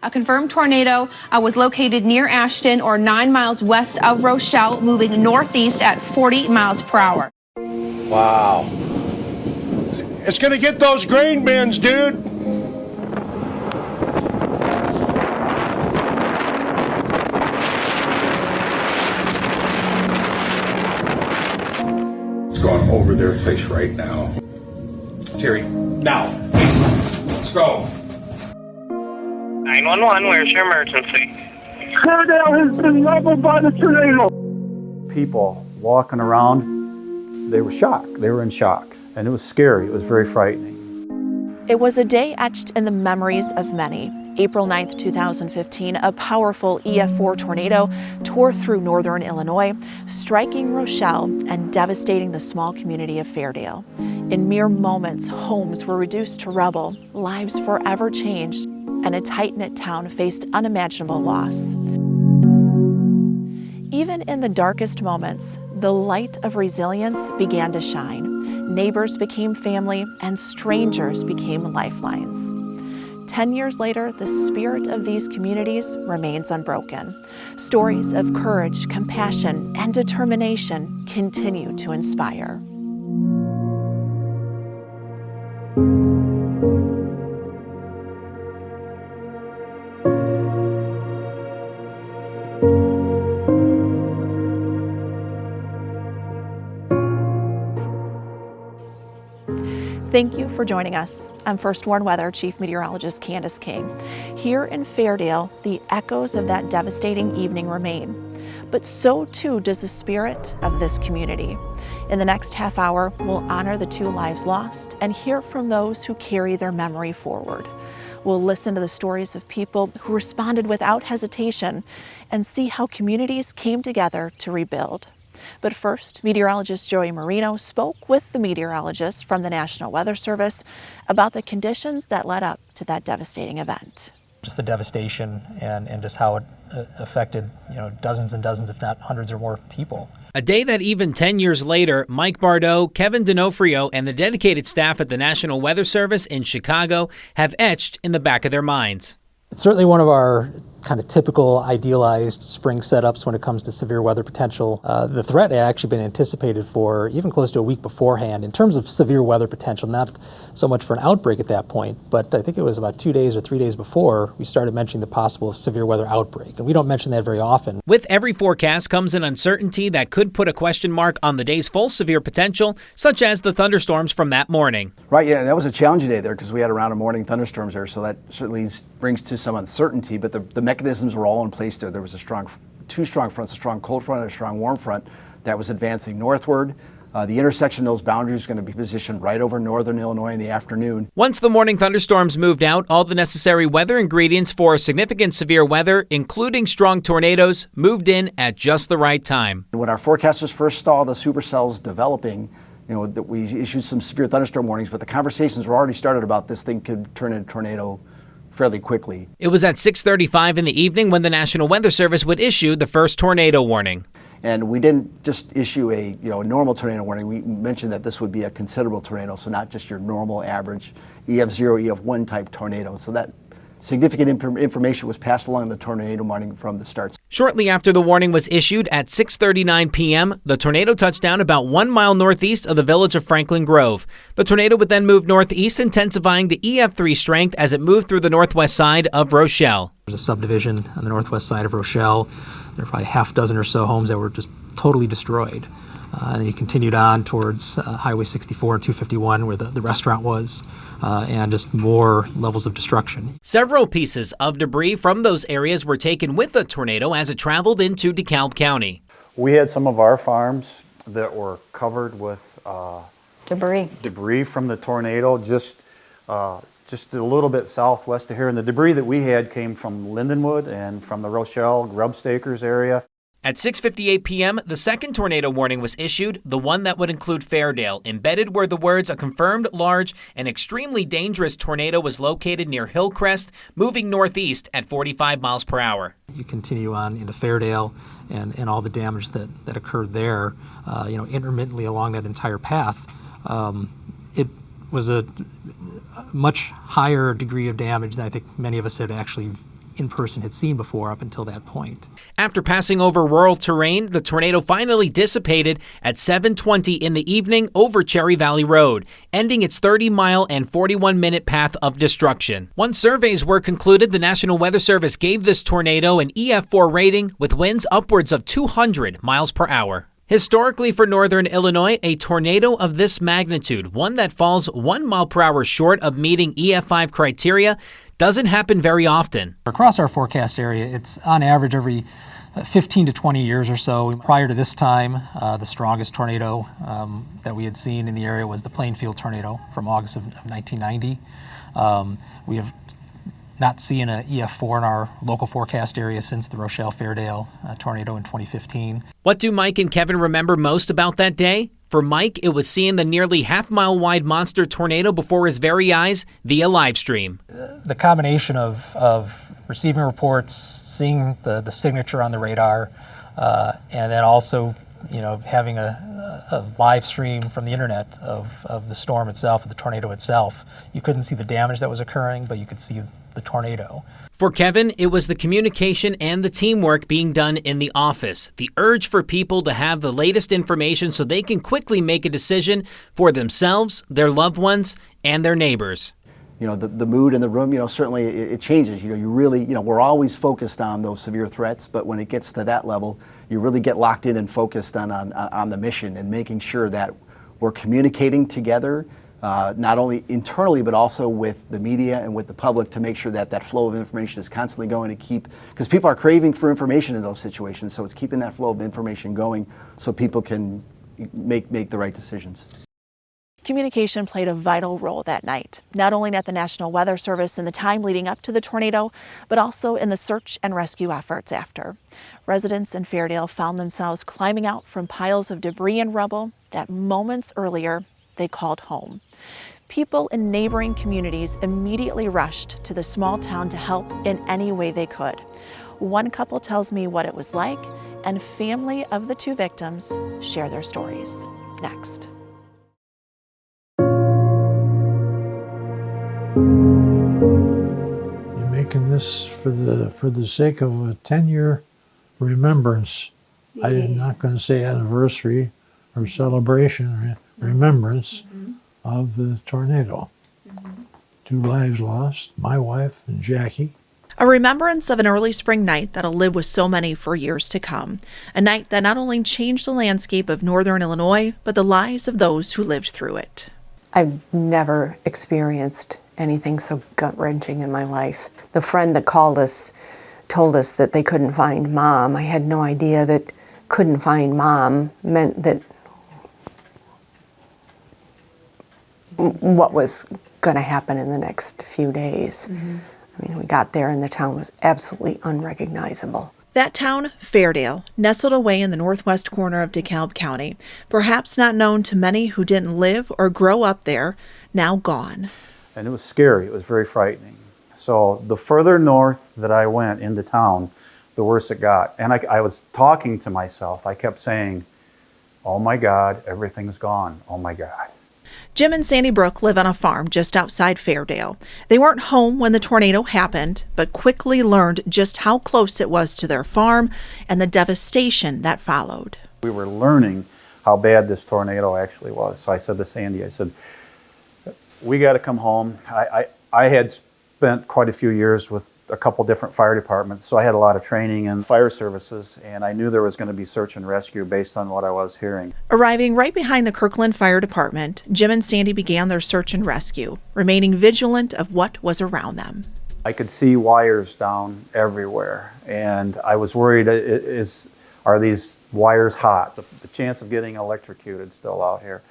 A confirmed tornado was located near Ashton, or 9 miles west of Rochelle, moving northeast at 40 miles per hour. Wow. It's going to get those grain bins, dude. It's going over their place right now. Terry, now, please, let's go. 911, where's your emergency? Fairdale has been leveled by the tornado. People walking around, they were shocked. They were in shock. And it was scary. It was very frightening. It was a day etched in the memories of many. April 9th, 2015, a powerful EF4 tornado tore through northern Illinois, striking Rochelle and devastating the small community of Fairdale. In mere moments, homes were reduced to rubble, lives forever changed, and a tight-knit town faced unimaginable loss. Even in the darkest moments, the light of resilience began to shine. Neighbors became family, and strangers became lifelines. 10 years later, the spirit of these communities remains unbroken. Stories of courage, compassion, and determination continue to inspire. Thank you for joining us. I'm First Warn Weather Chief Meteorologist Candace King. Here in Fairdale, the echoes of that devastating evening remain, but so too does the spirit of this community. In the next half hour, we'll honor the 2 lives lost and hear from those who carry their memory forward. We'll listen to the stories of people who responded without hesitation and see how communities came together to rebuild. But first, meteorologist Joey Marino spoke with the meteorologist from the National Weather Service about the conditions that led up to that devastating event. Just the devastation and just how it affected, dozens and dozens, if not hundreds or more people. A day that even 10 years later, Mike Bardot, Kevin D'Onofrio, and the dedicated staff at the National Weather Service in Chicago have etched in the back of their minds. It's certainly one of our kind of typical idealized spring setups when it comes to severe weather potential. The threat had actually been anticipated for even close to a week beforehand in terms of severe weather potential, not so much for an outbreak at that point, but I think it was about 2 days or 3 days before we started mentioning the possible severe weather outbreak, and we don't mention that very often. With every forecast comes an uncertainty that could put a question mark on the day's full severe potential, such as the thunderstorms from that morning. Right, yeah, that was a challenging day there because we had a round of morning thunderstorms there, so that certainly brings to some uncertainty, but the mechanisms were all in place there. There was two strong fronts, a strong cold front and a strong warm front that was advancing northward. The intersection of those boundaries is going to be positioned right over northern Illinois in the afternoon. Once the morning thunderstorms moved out, all the necessary weather ingredients for significant severe weather, including strong tornadoes, moved in at just the right time. When our forecasters first saw the supercells developing, that we issued some severe thunderstorm warnings, but the conversations were already started about this thing could turn into a tornado fairly quickly. It was at 6:35 in the evening when the National Weather Service would issue the first tornado warning. And we didn't just issue a normal tornado warning. We mentioned that this would be a considerable tornado, so not just your normal average EF0, EF1 type tornado. So that significant information was passed along the tornado warning from the start. Shortly after the warning was issued at 6:39 p.m., the tornado touched down about 1 mile northeast of the village of Franklin Grove. The tornado would then move northeast, intensifying to EF3 strength as it moved through the northwest side of Rochelle. There's a subdivision on the northwest side of Rochelle. There were probably half dozen or so homes that were just totally destroyed. And then you continued on towards Highway 64 and 251 where the restaurant was, and just more levels of destruction. Several pieces of debris from those areas were taken with the tornado as it traveled into DeKalb County. We had some of our farms that were covered with debris from the tornado, just a little bit southwest of here. And the debris that we had came from Lindenwood and from the Rochelle Grubstakers area. At 6:58 p.m., the second tornado warning was issued, the one that would include Fairdale. Embedded were the words, "A confirmed large and extremely dangerous tornado was located near Hillcrest, moving northeast at 45 miles per hour." You continue on into Fairdale and all the damage that occurred there, intermittently along that entire path. It was a much higher degree of damage than I think many of us had actually in person had seen before up until that point. After passing over rural terrain, the tornado finally dissipated at 7:20 in the evening over Cherry Valley Road, ending its 30-mile and 41-minute path of destruction. Once surveys were concluded, the National Weather Service gave this tornado an EF4 rating with winds upwards of 200 miles per hour. Historically for northern Illinois, a tornado of this magnitude, one that falls 1 mile per hour short of meeting EF5 criteria, doesn't happen very often. Across our forecast area, it's on average every 15 to 20 years or so. Prior to this time, the strongest tornado that we had seen in the area was the Plainfield tornado from August of 1990. We have not seen an EF4 in our local forecast area since the Rochelle Fairdale tornado in 2015. What do Mike and Kevin remember most about that day? For Mike, it was seeing the nearly half-mile wide monster tornado before his very eyes via live stream. The combination of receiving reports, seeing the signature on the radar, and then also, having a live stream from the internet of the storm itself, of the tornado itself. You couldn't see the damage that was occurring, but you could see the tornado. For Kevin, it was the communication and the teamwork being done in the office, the urge for people to have the latest information so they can quickly make a decision for themselves, their loved ones, and their neighbors. The mood in the room, certainly it changes. You really, we're always focused on those severe threats, but when it gets to that level, you really get locked in and focused on the mission and making sure that we're communicating together, not only internally, but also with the media and with the public to make sure that that flow of information is constantly going to keep, because people are craving for information in those situations, so it's keeping that flow of information going so people can make the right decisions. Communication played a vital role that night, not only at the National Weather Service in the time leading up to the tornado, but also in the search and rescue efforts after. Residents in Fairdale found themselves climbing out from piles of debris and rubble that moments earlier they called home. People in neighboring communities immediately rushed to the small town to help in any way they could. One couple tells me what it was like, and family of the two victims share their stories. Next. You're making this for the sake of a 10-year remembrance. I'm not going to say anniversary or celebration or remembrance of the tornado. 2 lives lost, my wife and Jackie. A remembrance of an early spring night that'll live with so many for years to come. A night that not only changed the landscape of northern Illinois, but the lives of those who lived through it. I've never experienced anything so gut-wrenching in my life. The friend that called us told us that they couldn't find Mom. I had no idea that couldn't find Mom meant that what was going to happen in the next few days. I mean, we got there and the town was absolutely unrecognizable. That town, Fairdale, nestled away in the northwest corner of DeKalb County, perhaps not known to many who didn't live or grow up there, now gone. And it was scary. It was very frightening. So the further north that I went into town, the worse it got. And I was talking to myself. I kept saying, oh my God, everything's gone. Oh my God. Jim and Sandy Brooke live on a farm just outside Fairdale. They weren't home when the tornado happened, but quickly learned just how close it was to their farm and the devastation that followed. We were learning how bad this tornado actually was. So I said to Sandy, I said, we got to come home. I had spent quite a few years with a couple different fire departments, so I had a lot of training in fire services, and I knew there was going to be search and rescue based on what I was hearing. Arriving right behind the Kirkland Fire Department, Jim and Sandy began their search and rescue, remaining vigilant of what was around them. I could see wires down everywhere, and I was worried, are these wires hot? The chance of getting electrocuted still out here.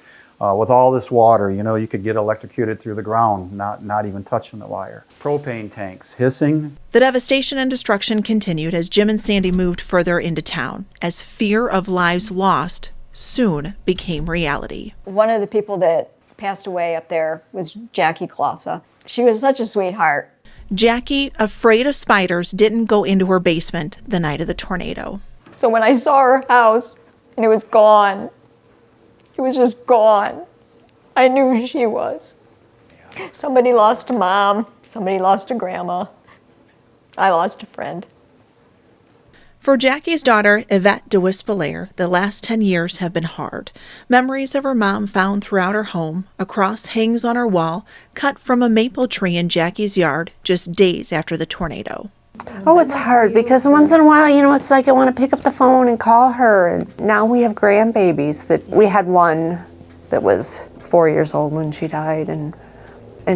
With all this water, you could get electrocuted through the ground, not even touching the wire. Propane tanks hissing. The devastation and destruction continued as Jim and Sandy moved further into town, as fear of lives lost soon became reality. One of the people that passed away up there was Jackie Klossa. She was such a sweetheart. Jackie, afraid of spiders, didn't go into her basement the night of the tornado. So when I saw her house and it was gone, it was just gone, I knew who she was. Somebody lost a mom, somebody lost a grandma. I lost a friend. For Jackie's daughter, Yvette DeWispelaire, the last 10 years have been hard. Memories of her mom found throughout her home, a cross hangs on her wall, cut from a maple tree in Jackie's yard just days after the tornado. Oh, it's hard because once in a while, you know, it's like I want to pick up the phone and call her. And now we have grandbabies. That we had one that was 4 years old when she died, and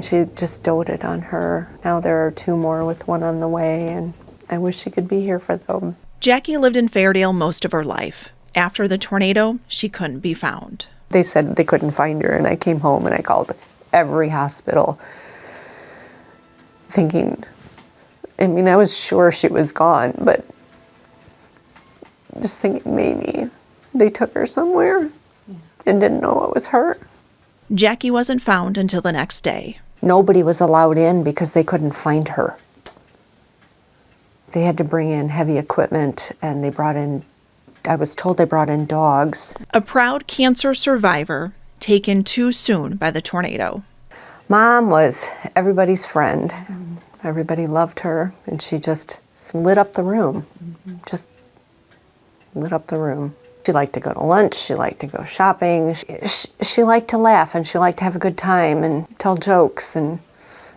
she just doted on her. Now there are 2 more with one on the way, and I wish she could be here for them. Jackie lived in Fairdale most of her life. After the tornado, she couldn't be found. They said they couldn't find her, and I came home and I called every hospital thinking, I mean, I was sure she was gone, but just thinking maybe they took her somewhere and didn't know it was her. Jackie wasn't found until the next day. Nobody was allowed in because they couldn't find her. They had to bring in heavy equipment, and I was told they brought in dogs. A proud cancer survivor taken too soon by the tornado. Mom was everybody's friend. Everybody loved her, and she just lit up the room. Just lit up the room. She liked to go to lunch, she liked to go shopping, she liked to laugh, and she liked to have a good time and tell jokes, and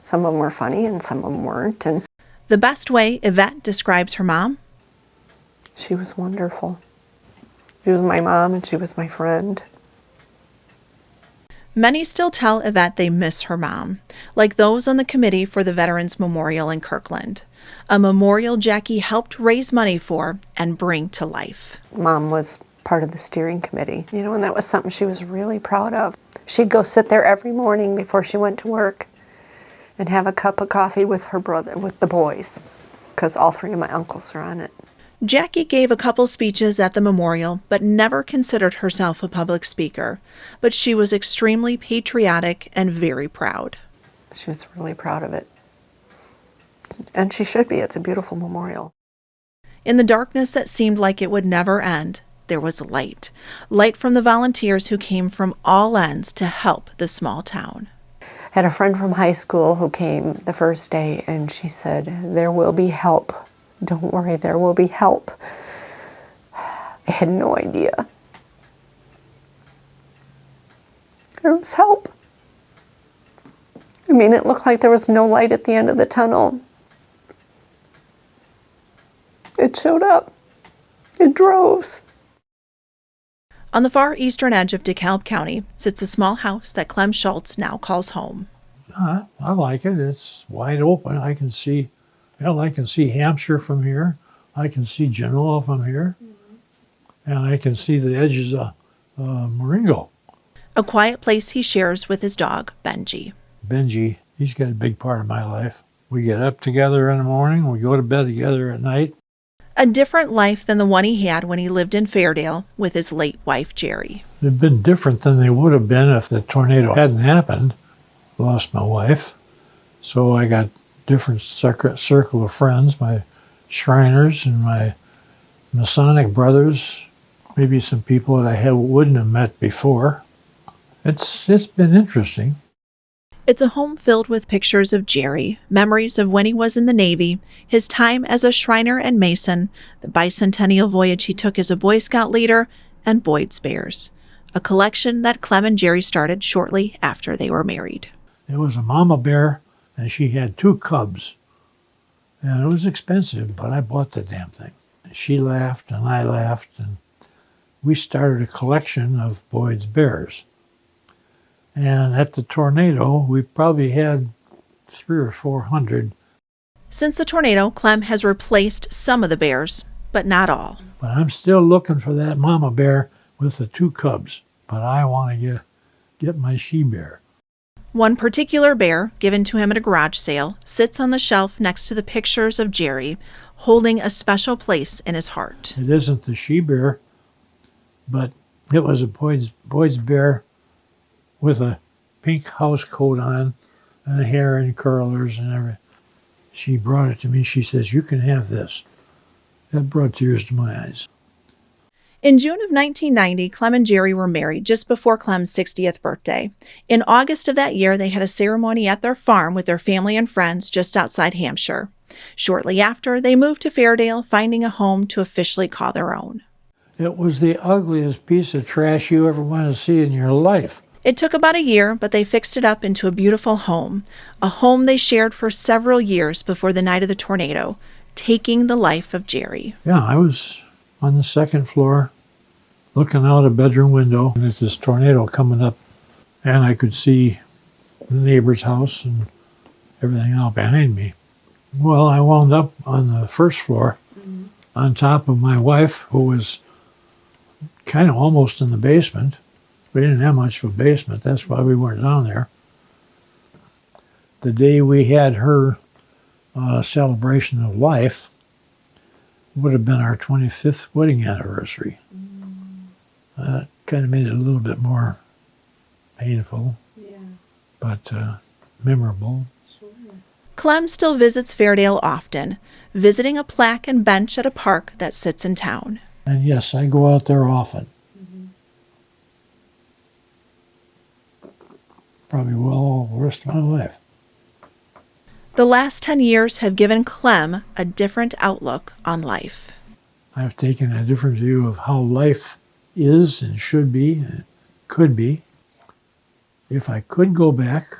some of them were funny and some of them weren't. And the best way Yvette describes her mom? She was wonderful. She was my mom and she was my friend. Many still tell Yvette they miss her mom, like those on the committee for the Veterans Memorial in Kirkland, a memorial Jackie helped raise money for and bring to life. Mom was part of the steering committee, you know, and that was something she was really proud of. She'd go sit there every morning before she went to work and have a cup of coffee with her brother, with the boys, because all 3 of my uncles are on it. Jackie gave a couple speeches at the memorial, but never considered herself a public speaker. But she was extremely patriotic and very proud. She was really proud of it. And she should be. It's a beautiful memorial. In the darkness that seemed like it would never end, there was light. Light from the volunteers who came from all ends to help the small town. I had a friend from high school who came the first day, and she said, "There will be help. Don't worry, there will be help." I had no idea. There was help. I mean, it looked like there was no light at the end of the tunnel. It showed up in droves. On the far eastern edge of DeKalb County sits a small house that Clem Schultz now calls home. I like it. It's wide open. I can see Hampshire from here. I can see Genoa from here. And I can see the edges of Marengo. A quiet place he shares with his dog, Benji. Benji, he's got a big part of my life. We get up together in the morning. We go to bed together at night. A different life than the one he had when he lived in Fairdale with his late wife, Jerry. They've been different than they would have been if the tornado hadn't happened. Lost my wife. So I got different circle of friends, my Shriners and my Masonic brothers, maybe some people that I wouldn't have met before. It's been interesting. It's a home filled with pictures of Jerry, memories of when he was in the Navy, his time as a Shriner and Mason, the bicentennial voyage he took as a Boy Scout leader, and Boyd's Bears, a collection that Clem and Jerry started shortly after they were married. There was a mama bear, and she had 2 cubs. And it was expensive, but I bought the damn thing. And she laughed, and I laughed, and we started a collection of Boyd's Bears. And at the tornado, we probably had 300 or 400. Since the tornado, Clem has replaced some of the bears, but not all. But I'm still looking for that mama bear with the 2 cubs. But I want to get my she-bear. One particular bear, given to him at a garage sale, sits on the shelf next to the pictures of Jerry, holding a special place in his heart. It isn't the she-bear, but it was a Boyd's Bear with a pink house coat on and hair and curlers and everything. She brought it to me. She says, "You can have this." That brought tears to my eyes. In June of 1990, Clem and Jerry were married just before Clem's 60th birthday. In August of that year, they had a ceremony at their farm with their family and friends just outside Hampshire. Shortly after, they moved to Fairdale, finding a home to officially call their own. It was the ugliest piece of trash you ever want to see in your life. It took about a year, but they fixed it up into a beautiful home, a home they shared for several years before the night of the tornado, taking the life of Jerry. Yeah, I was on the second floor looking out a bedroom window, and there's this tornado coming up, and I could see the neighbor's house and everything out behind me. Well, I wound up on the first floor on top of my wife, who was kind of almost in the basement. We didn't have much of a basement. That's why we weren't down there. The day we had her celebration of life would have been our 25th wedding anniversary. That kind of made it a little bit more painful, but memorable. Clem still visits Fairdale often, visiting a plaque and bench at a park that sits in town. And yes, I go out there often. Probably will all the rest of my life. The last 10 years have given Clem a different outlook on life. I've taken a different view of how life is and should be and could be. If I could go back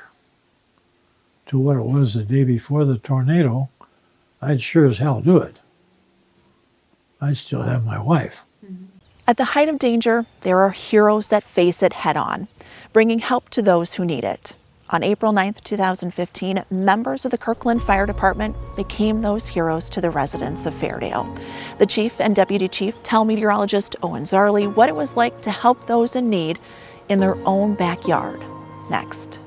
to what it was the day before the tornado, I'd sure as hell do it. I'd still have my wife. At the height of danger, there are heroes that face it head-on, bringing help to those who need it. On April 9th, 2015, members of the Kirkland Fire Department became those heroes to the residents of Fairdale. The chief and deputy chief tell meteorologist Owen Zarley what it was like to help those in need in their own backyard. Next.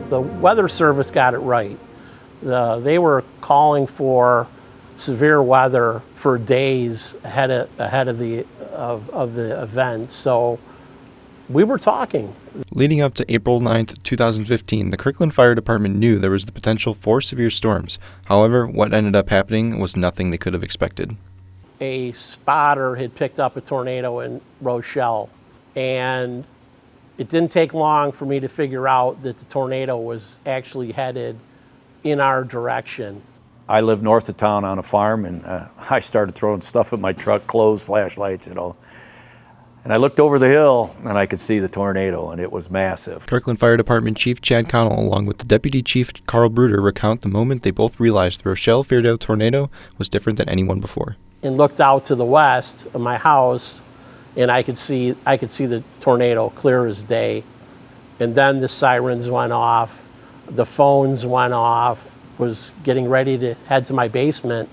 The Weather Service got it right. They were calling for severe weather for days ahead of the event, so we were talking. Leading up to April 9th, 2015, the Kirkland Fire Department knew there was the potential for severe storms. However, what ended up happening was nothing they could have expected. A spotter had picked up a tornado in Rochelle, and it didn't take long for me to figure out that the tornado was actually headed in our direction. I live north of town on a farm, and I started throwing stuff at my truck, clothes, flashlights, And I looked over the hill, and I could see the tornado, and it was massive. Kirkland Fire Department Chief Chad Connell, along with the Deputy Chief Carl Bruder, recount the moment they both realized the Rochelle-Fairdale tornado was different than anyone before. And looked out to the west of my house, and I could see the tornado clear as day. And then the sirens went off, the phones went off. Was getting ready to head to my basement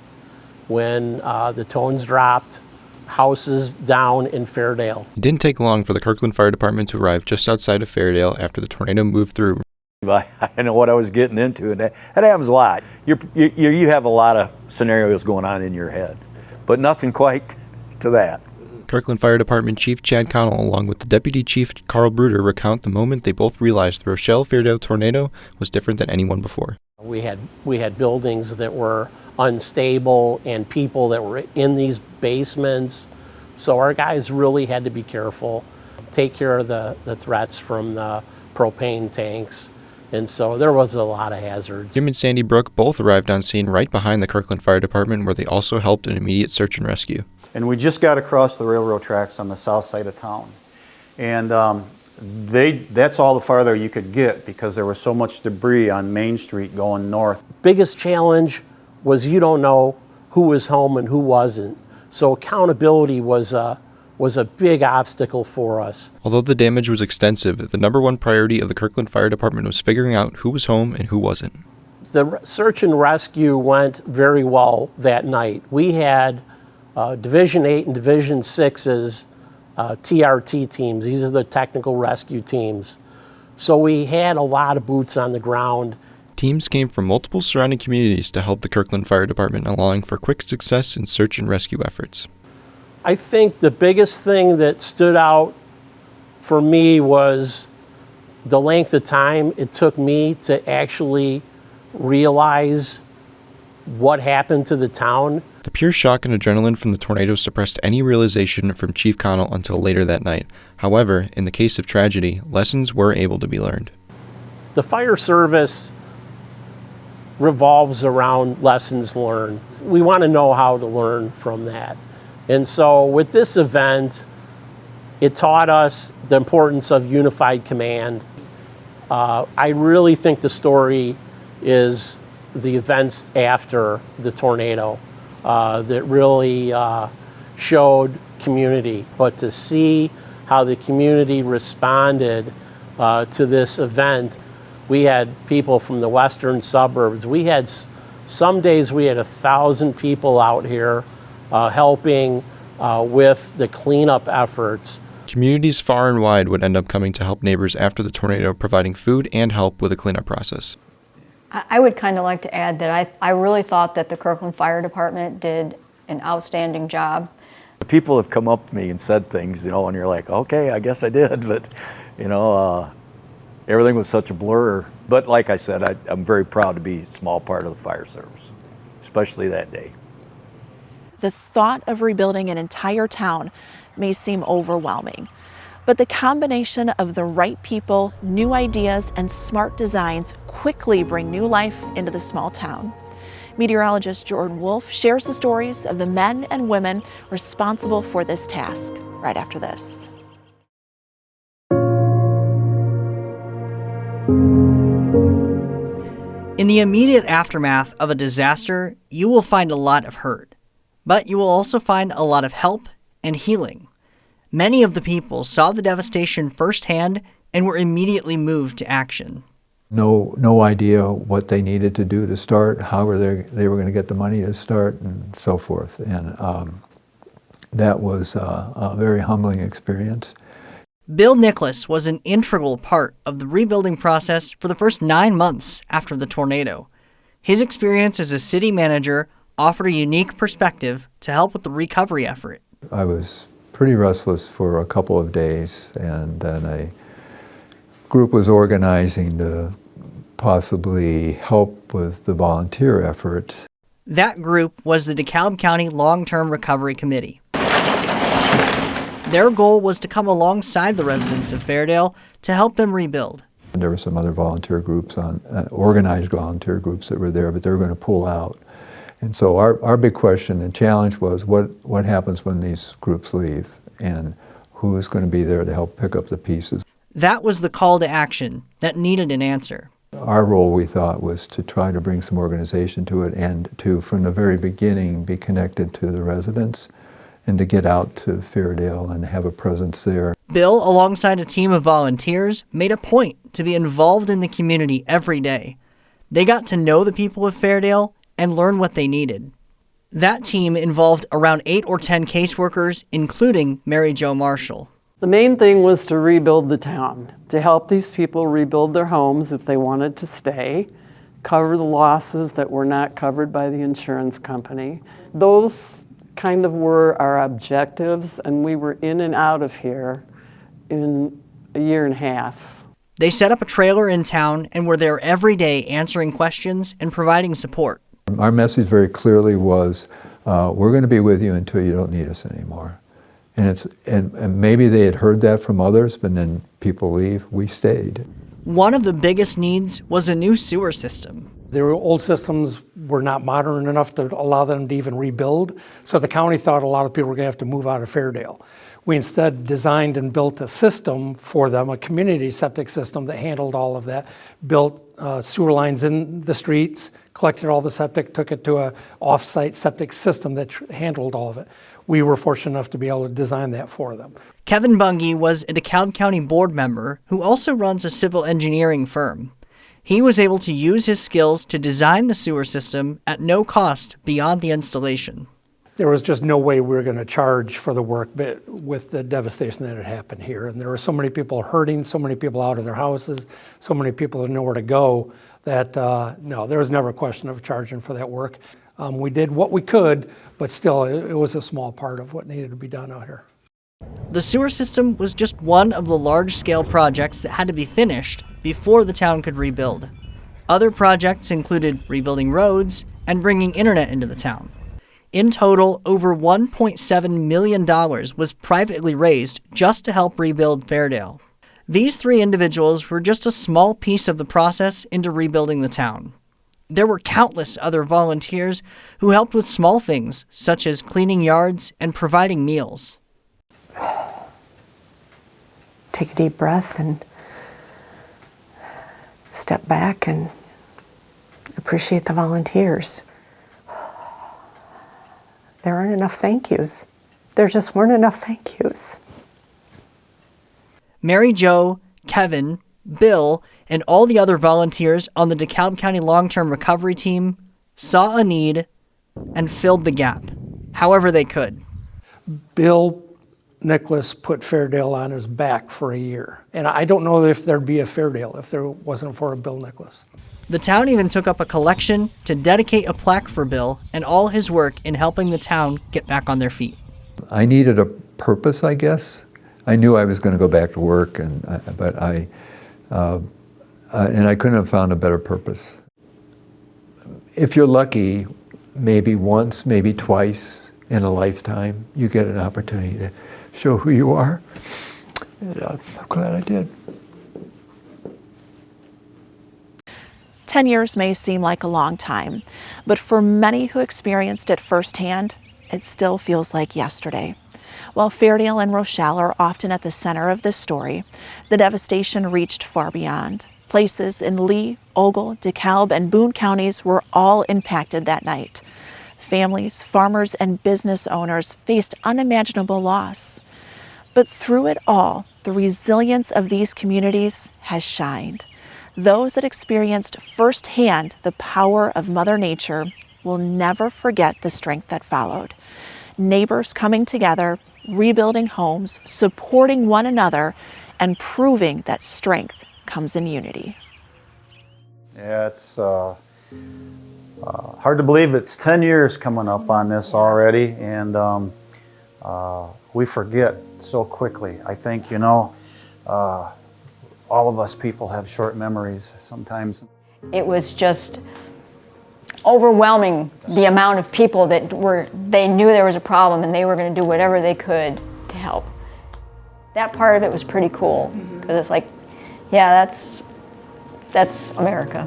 when the tones dropped. Houses down in Fairdale. It didn't take long for the Kirkland Fire Department to arrive just outside of Fairdale after the tornado moved through. I know what I was getting into, and that happens a lot. You have a lot of scenarios going on in your head, but nothing quite to that. Kirkland Fire Department Chief Chad Connell, along with the Deputy Chief Carl Bruder, recount the moment they both realized the Rochelle-Fairdale tornado was different than anyone before. We had buildings that were unstable and people that were in these basements, so our guys really had to be careful, take care of the threats from the propane tanks, and so there was a lot of hazards. Jim and Sandy Brook both arrived on scene right behind the Kirkland Fire Department, where they also helped in immediate search and rescue. And we just got across the railroad tracks on the south side of town. And that's all the farther you could get because there was so much debris on Main Street going north. Biggest challenge was you don't know who was home and who wasn't. So accountability was a big obstacle for us. Although the damage was extensive, the number one priority of the Kirkland Fire Department was figuring out who was home and who wasn't. The search and rescue went very well that night. We had Division 8 and Division 6's TRT teams. These are the technical rescue teams. So we had a lot of boots on the ground. Teams came from multiple surrounding communities to help the Kirkland Fire Department, allowing for quick success in search and rescue efforts. I think the biggest thing that stood out for me was the length of time it took me to actually realize what happened to the town. The pure shock and adrenaline from the tornado suppressed any realization from Chief Connell until later that night. However, in the case of tragedy, lessons were able to be learned. The fire service revolves around lessons learned. We want to know how to learn from that. And so with this event, it taught us the importance of unified command. I really think the story is the events after the tornado that really showed community. But to see how the community responded to this event, we had people from the western suburbs. We had some days we had 1,000 people out here helping with the cleanup efforts. Communities far and wide would end up coming to help neighbors after the tornado, providing food and help with the cleanup process. I would kind of like to add that I really thought that the Kirkland Fire Department did an outstanding job. People have come up to me and said things, and you're like, okay, I guess I did, but everything was such a blur. But like I said, I'm very proud to be a small part of the fire service, especially that day. The thought of rebuilding an entire town may seem overwhelming, but the combination of the right people, new ideas, and smart designs quickly bring new life into the small town. Meteorologist Jordan Wolf shares the stories of the men and women responsible for this task right after this. In the immediate aftermath of a disaster, you will find a lot of hurt, but you will also find a lot of help and healing. Many of the people saw the devastation firsthand and were immediately moved to action. No idea what they needed to do to start, how they were going to get the money to start, and so forth. And that was a very humbling experience. Bill Nicholas was an integral part of the rebuilding process for the first 9 months after the tornado. His experience as a city manager offered a unique perspective to help with the recovery effort. I was pretty restless for a couple of days, and then a group was organizing to possibly help with the volunteer effort. That group was the DeKalb County Long-Term Recovery Committee. Their goal was to come alongside the residents of Fairdale to help them rebuild. There were some other volunteer groups, organized volunteer groups that were there, but they were going to pull out. And so our big question and challenge was what happens when these groups leave, and who is going to be there to help pick up the pieces. That was the call to action that needed an answer. Our role, we thought, was to try to bring some organization to it and to, from the very beginning, be connected to the residents and to get out to Fairdale and have a presence there. Bill, alongside a team of volunteers, made a point to be involved in the community every day. They got to know the people of Fairdale and learn what they needed. That team involved around 8 or 10 caseworkers, including Mary Jo Marshall. The main thing was to rebuild the town, to help these people rebuild their homes if they wanted to stay, cover the losses that were not covered by the insurance company. Those kind of were our objectives, and we were in and out of here in a year and a half. They set up a trailer in town and were there every day answering questions and providing support. Our message very clearly was, we're going to be with you until you don't need us anymore. And maybe they had heard that from others, but then people leave. We stayed. One of the biggest needs was a new sewer system. Their old systems were not modern enough to allow them to even rebuild, so the county thought a lot of people were going to have to move out of Fairdale. We instead designed and built a system for them, a community septic system that handled all of that, built sewer lines in the streets, collected all the septic, took it to an off-site septic system that handled all of it. We were fortunate enough to be able to design that for them. Kevin Bungie was a DeKalb County board member who also runs a civil engineering firm. He was able to use his skills to design the sewer system at no cost beyond the installation. There was just no way we were going to charge for the work but with the devastation that had happened here. And there were so many people hurting, so many people out of their houses, so many people that had nowhere to go that, no, there was never a question of charging for that work. We did what we could, but still it was a small part of what needed to be done out here. The sewer system was just one of the large-scale projects that had to be finished before the town could rebuild. Other projects included rebuilding roads and bringing internet into the town. In total, over $1.7 million was privately raised just to help rebuild Fairdale. These 3 individuals were just a small piece of the process into rebuilding the town. There were countless other volunteers who helped with small things, such as cleaning yards and providing meals. Take a deep breath and step back and appreciate the volunteers. There aren't enough thank yous. There just weren't enough thank yous. Mary Jo, Kevin, Bill, and all the other volunteers on the DeKalb County Long-Term Recovery Team saw a need and filled the gap, however they could. Bill Nicholas put Fairdale on his back for a year. And I don't know if there'd be a Fairdale if there wasn't for a Bill Nicholas. The town even took up a collection to dedicate a plaque for Bill and all his work in helping the town get back on their feet. I needed a purpose, I guess. I knew I was going to go back to work, but I couldn't have found a better purpose. If you're lucky, maybe once, maybe twice in a lifetime, you get an opportunity to show who you are. And I'm glad I did. 10 years may seem like a long time, but for many who experienced it firsthand, it still feels like yesterday. While Fairdale and Rochelle are often at the center of this story, the devastation reached far beyond. Places in Lee, Ogle, DeKalb, and Boone counties were all impacted that night. Families, farmers, and business owners faced unimaginable loss. But through it all, the resilience of these communities has shined. Those that experienced firsthand the power of Mother Nature will never forget the strength that followed. Neighbors coming together, rebuilding homes, supporting one another, and proving that strength comes in unity. Yeah, it's hard to believe it's 10 years coming up on this already, and we forget so quickly. I think, all of us people have short memories sometimes. It was just overwhelming, the amount of people that they knew there was a problem and they were going to do whatever they could to help. That part of it was pretty cool, because it's like, yeah, that's America.